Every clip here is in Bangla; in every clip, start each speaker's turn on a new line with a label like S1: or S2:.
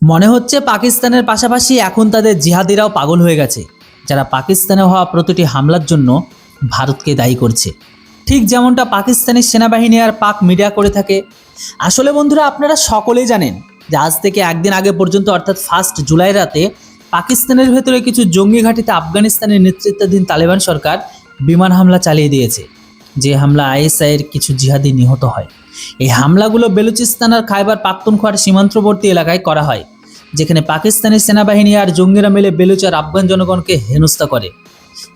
S1: মনে হচ্ছে পাকিস্তানের পাশাপাশি এখন তাদের জিহাদিরাও পাগল হয়ে গেছে, যারা পাকিস্তানে হওয়া প্রতিটি হামলার জন্য ভারতকে দায়ী করছে, ঠিক যেমনটা পাকিস্তানি সেনাবাহিনী আর পাক মিডিয়া করে থাকে। আসলে বন্ধুরা, আপনারা সকলেই জানেন যে আজ থেকে একদিন আগে পর্যন্ত অর্থাৎ 1 জুলাই রাতে পাকিস্তানের ভেতরে কিছু জঙ্গি ঘাঁটিতে আফগানিস্তানের নেতৃত্বাধীন তালেবান সরকার বিমান হামলা চালিয়ে দিয়েছে, যে হামলা আইএসআইয়ের কিছু জিহাদি নিহত হয়। এই হামলাগুলো বেলুচিস্তান আর খাইবার পাখতুনখোয়ার সীমান্তবর্তী এলাকায় করা হয়, যেখানে পাকিস্তানি সেনাবাহিনী আর জঙ্গিরা মিলে বেলুচ আর আফগান জনগণকে হেনস্থা করে।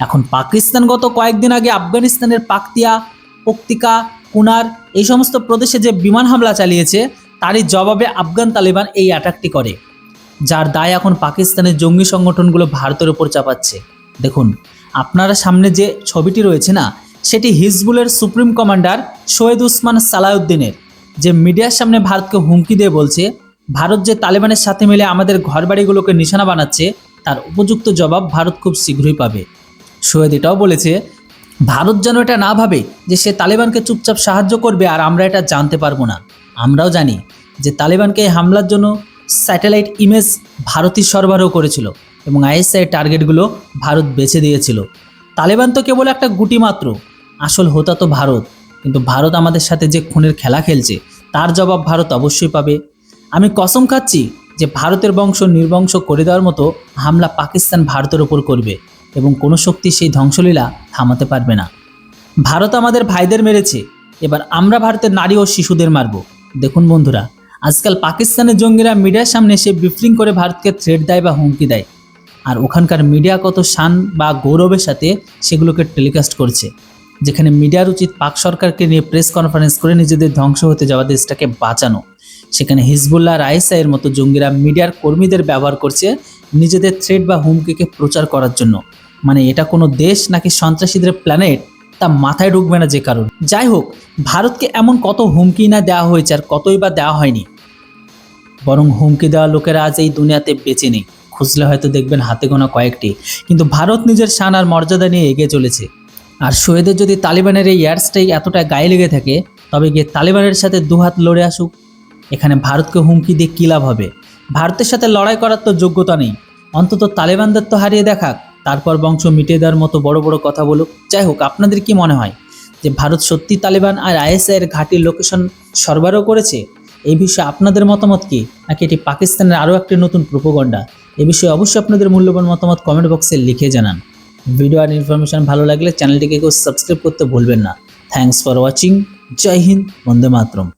S1: এখন পাকিস্তান গত কয়েকদিন আগে আফগানিস্তানের পাকতিয়া, পক্তিকা, কুনার এই সমস্ত প্রদেশে যে বিমান হামলা চালিয়েছে, তারই জবাবে আফগান তালিবান এই অ্যাটাকটি করে, যার দায় এখন পাকিস্তানের জঙ্গি সংগঠনগুলো ভারতের উপর চাপাচ্ছে। দেখুন, আপনারা সামনে যে ছবিটি রয়েছে না, সেটি হিজবুলের সুপ্রিম কমান্ডার সৈয়দ উসমান সালাউদ্দিনের, যে মিডিয়ার সামনে ভারতকে হুমকি দিয়ে বলছে ভারত যে তালেবানের সাথে মিলে আমাদের ঘরবাড়িগুলোকে নিশানা বানাচ্ছে, তার উপযুক্ত জবাব ভারত খুব শীঘ্রই পাবে। সৈয়দ এটাও বলেছে ভারত যেন এটা না ভাবে যে সে তালেবানকে চুপচাপ সাহায্য করবে আর আমরা এটা জানতে পারবো না। আমরাও জানি যে তালেবানকে এই হামলার জন্য স্যাটেলাইট ইমেজ ভারতই সরবরাহ করেছিল এবং আইএসআই টার্গেটগুলো ভারত বেছে দিয়েছিল। তালেবান তো কেবল একটা গুটি মাত্র, আসল হোতা তো ভারত। কিন্তু ভারত আমাদের সাথে যে খুনের খেলা খেলছে, তার জবাব ভারত অবশ্যই পাবে। আমি কসম খাচ্ছি যে ভারতের বংশ নির্বংশ করে দেওয়ার মতো হামলা পাকিস্তান ভারতের ওপর করবে এবং কোনো শক্তি সেই ধ্বংসলীলা থামাতে পারবে না। ভারত আমাদের ভাইদের মেরেছে, এবার আমরা ভারতের নারী ও শিশুদের মারব। দেখুন বন্ধুরা, আজকাল পাকিস্তানের জঙ্গিরা মিডিয়ার সামনে এসে ব্রিফিং করে ভারতকে থ্রেট দেয় বা হুমকি দেয়, আর ওখানকার মিডিয়া কত শান বা গৌরবের সাথে সেগুলোকে টেলিকাস্ট করছে, যেখানে মিডিয়ার উচিত পাক সরকারকে নিয়ে প্রেস কনফারেন্স করে নিজেদের ধ্বংস হতে যাওয়া দেশটাকে বাঁচানো। সেখানে হিজবুল্লাহ আর আইএসআইয়ের মতো জঙ্গিরা মিডিয়ার কর্মীদের ব্যবহার করছে নিজেদের থ্রেট বা হুমকিকে প্রচার করার জন্য। মানে এটা কোনো দেশ নাকি সন্ত্রাসীদের প্ল্যানেট, তা মাথায় ঢুকবে না যে কারণ। যাই হোক, ভারতকে এমন কত হুমকি না দেওয়া হয়েছে আর কতই বা দেওয়া হয়নি, বরং হুমকি দেওয়া লোকেরা আজ এই দুনিয়াতে বেঁচে নেই। খুঁজলে হয়তো দেখবেন হাতে গোনা কয়েকটি, কিন্তু ভারত নিজের শান আর মর্যাদা নিয়ে এগিয়ে চলেছে। আর সৈয়দের যদি তালিবানের এই এয়ার স্ট্রাইক এতটা গায়ে লেগে থাকে, তবে গিয়ে তালিবানের সাথে দুহাত লড়ে আসুক। এখানে ভারতকে হুমকি দিয়ে কী লাভ হবে? ভারতের সাথে লড়াই করার তো যোগ্যতা নেই, অন্তত তালেবানদের তো হারিয়ে দেখাক, তারপর বংশ মিটিয়ে দেওয়ার মতো বড় বড় কথা বলুক। যাই হোক, আপনাদের কি মনে হয় যে ভারত সত্যি তালেবান আর আইএসআইয়ের ঘাঁটির লোকেশন সরবরাহ করেছে? এই বিষয়ে আপনাদের মতামত কি, নাকি এটি পাকিস্তানের আরও একটি নতুন প্রোপাগান্ডা? এ বিষয়ে অবশ্যই আপনাদের মূল্যবান মতামত কমেন্ট বক্সে লিখে জানান। ভিডিও আর ইনফরমেশন ভালো লাগলে চ্যানেলটিকে কেউ সাবস্ক্রাইব করতে ভুলবেন না। Thanks for watching. জয় হিন্দ, বন্দে মাতরম।